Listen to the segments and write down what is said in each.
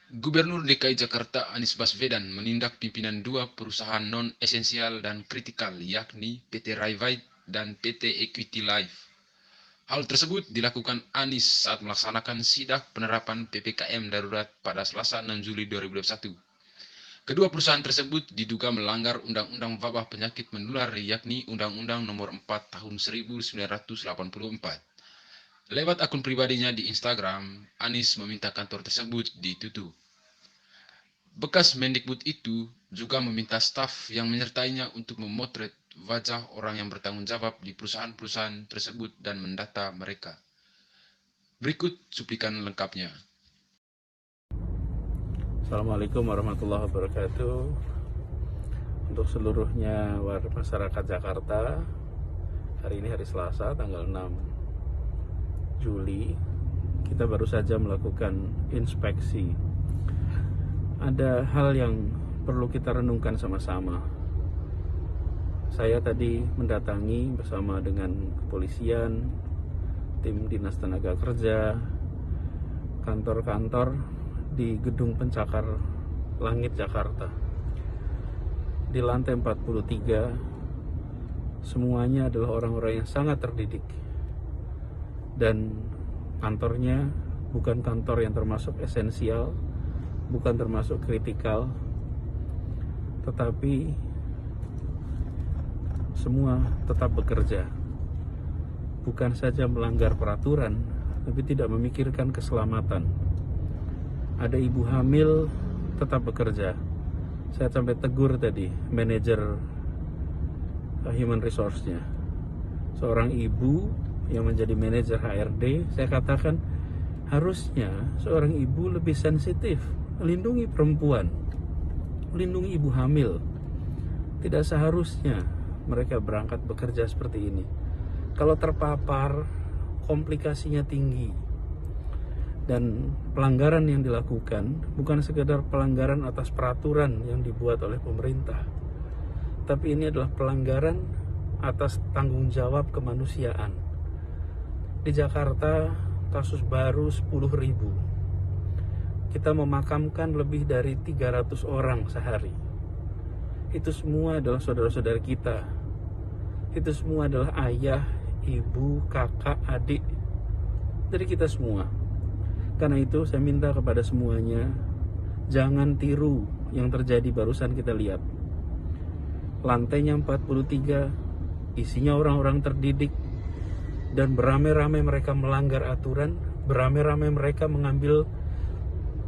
Gubernur DKI Jakarta Anies Baswedan menindak pimpinan dua perusahaan non-esensial dan kritikal, yakni PT Raivite dan PT Equity Life. Hal tersebut dilakukan Anies saat melaksanakan sidak penerapan PPKM darurat pada Selasa 6 Juli 2021. Kedua perusahaan tersebut diduga melanggar Undang-Undang Wabah Penyakit Menular, yakni Undang-Undang Nomor 4 Tahun 1984. Lewat akun pribadinya di Instagram, Anies meminta kantor tersebut ditutup. Bekas Mendikbud itu juga meminta staf yang menyertainya untuk memotret wajah orang yang bertanggung jawab di perusahaan-perusahaan tersebut dan mendata mereka. Berikut cuplikan lengkapnya. Assalamualaikum warahmatullahi wabarakatuh. Untuk seluruhnya masyarakat Jakarta, hari ini hari Selasa tanggal 6 Juli, kita baru saja melakukan inspeksi. Ada hal yang perlu kita renungkan sama-sama. Saya tadi mendatangi bersama dengan kepolisian, tim Dinas Tenaga Kerja, kantor-kantor di Gedung Pencakar Langit Jakarta. Di lantai 43, semuanya adalah orang-orang yang sangat terdidik. Dan kantornya bukan kantor yang termasuk esensial, bukan termasuk kritikal, tetapi semua tetap bekerja. Bukan saja melanggar peraturan, tapi tidak memikirkan keselamatan. Ada ibu hamil tetap bekerja. Saya sampai tegur tadi manajer human resource-nya. Seorang ibu yang menjadi manajer HRD, saya katakan harusnya seorang ibu lebih sensitif, melindungi perempuan, melindungi ibu hamil. Tidak seharusnya mereka berangkat bekerja seperti ini. Kalau terpapar, komplikasinya tinggi. Dan pelanggaran yang dilakukan bukan sekedar pelanggaran atas peraturan yang dibuat oleh pemerintah, tapi ini adalah pelanggaran atas tanggung jawab kemanusiaan. Di Jakarta kasus baru 10.000. Kita memakamkan lebih dari 300 orang sehari. Itu semua adalah saudara-saudara kita. Itu semua adalah ayah, ibu, kakak, adik dari kita semua. Karena itu saya minta kepada semuanya, jangan tiru yang terjadi barusan kita lihat. Lantainya 43, isinya orang-orang terdidik, dan beramai-ramai mereka melanggar aturan, beramai-ramai mereka mengambil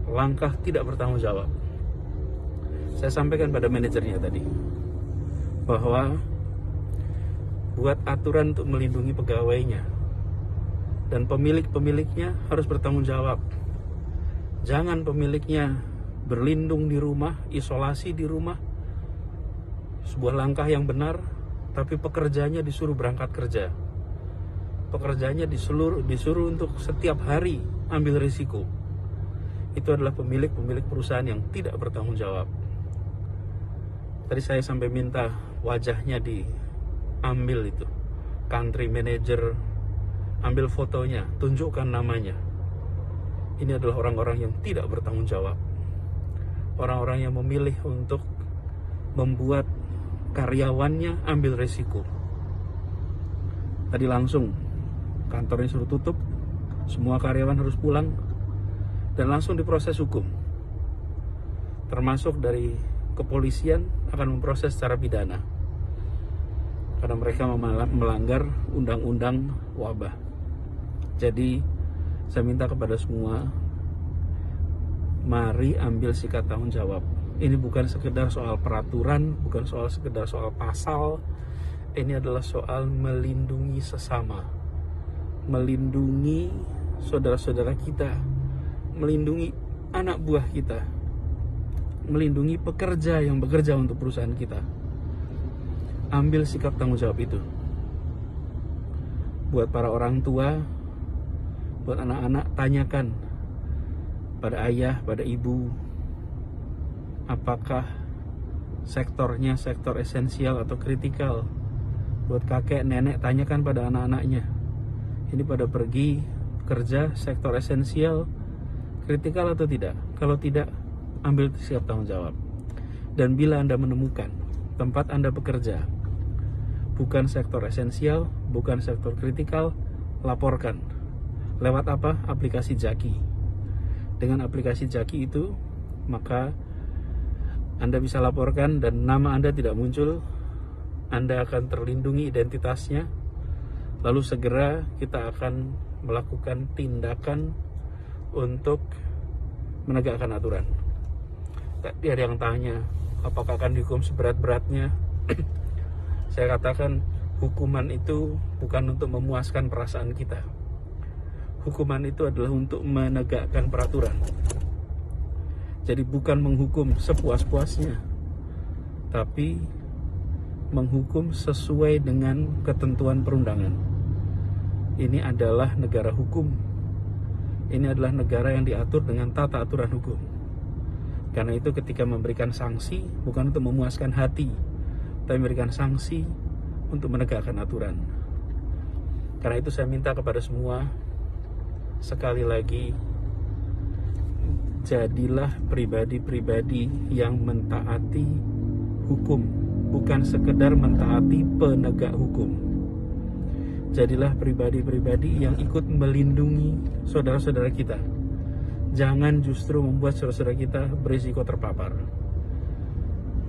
langkah tidak bertanggung jawab. Saya sampaikan pada manajernya tadi, bahwa buat aturan untuk melindungi pegawainya, dan pemilik-pemiliknya harus bertanggung jawab. Jangan pemiliknya berlindung di rumah, isolasi di rumah, sebuah langkah yang benar, tapi pekerjanya disuruh berangkat kerja. Pekerjanya disuruh untuk setiap hari ambil risiko. Itu adalah pemilik-pemilik perusahaan yang tidak bertanggung jawab. Tadi saya sampai minta wajahnya diambil itu, country manager, ambil fotonya, tunjukkan namanya. Ini adalah orang-orang yang tidak bertanggung jawab. Orang-orang yang memilih untuk membuat karyawannya ambil risiko. Tadi langsung kantornya suruh tutup, semua karyawan harus pulang, dan langsung diproses hukum. Termasuk dari kepolisian akan memproses secara pidana, karena mereka melanggar undang-undang wabah. Jadi saya minta kepada semua, mari ambil sikap tanggung jawab. Ini bukan sekedar soal peraturan, bukan sekedar soal pasal. Ini adalah soal melindungi sesama, melindungi saudara-saudara kita, melindungi anak buah kita, melindungi pekerja yang bekerja untuk perusahaan kita. Ambil sikap tanggung jawab itu. Buat para orang tua, buat anak-anak, tanyakan pada ayah, pada ibu, apakah sektornya sektor esensial atau kritikal. Buat kakek, nenek, tanyakan pada anak-anaknya, ini pada pergi kerja sektor esensial, kritikal atau tidak. Kalau tidak, ambil sikap tanggung jawab. Dan bila Anda menemukan tempat Anda bekerja bukan sektor esensial, bukan sektor kritikal, laporkan. Lewat apa? Aplikasi Jaki. Dengan aplikasi Jaki itu, maka Anda bisa laporkan dan nama Anda tidak muncul. Anda akan terlindungi identitasnya. Lalu segera kita akan melakukan tindakan untuk menegakkan aturan. Tadi ada yang tanya, apakah akan dihukum seberat-beratnya? Saya katakan, hukuman itu bukan untuk memuaskan perasaan kita. Hukuman itu adalah untuk menegakkan peraturan. Jadi bukan menghukum sepuas-puasnya, tapi menghukum sesuai dengan ketentuan perundangan. Ini adalah negara hukum. Ini adalah negara yang diatur dengan tata aturan hukum. Karena itu ketika memberikan sanksi bukan untuk memuaskan hati, tapi memberikan sanksi untuk menegakkan aturan. Karena itu saya minta kepada semua, sekali lagi, jadilah pribadi-pribadi yang mentaati hukum, bukan sekedar mentaati penegak hukum. Jadilah pribadi-pribadi yang ikut melindungi saudara-saudara kita. Jangan justru membuat saudara-saudara kita berisiko terpapar.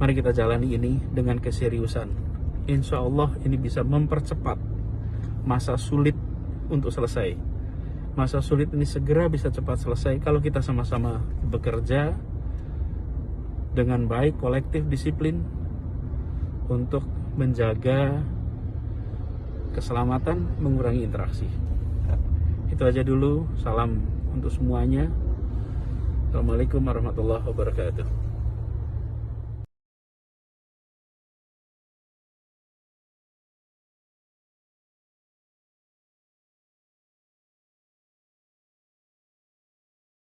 Mari kita jalani ini dengan keseriusan. Insya Allah ini bisa mempercepat masa sulit untuk selesai. Masa sulit ini segera bisa cepat selesai kalau kita sama-sama bekerja dengan baik, kolektif, disiplin untuk menjaga keselamatan, mengurangi interaksi. Itu aja dulu. Salam untuk semuanya. Assalamualaikum warahmatullahi wabarakatuh.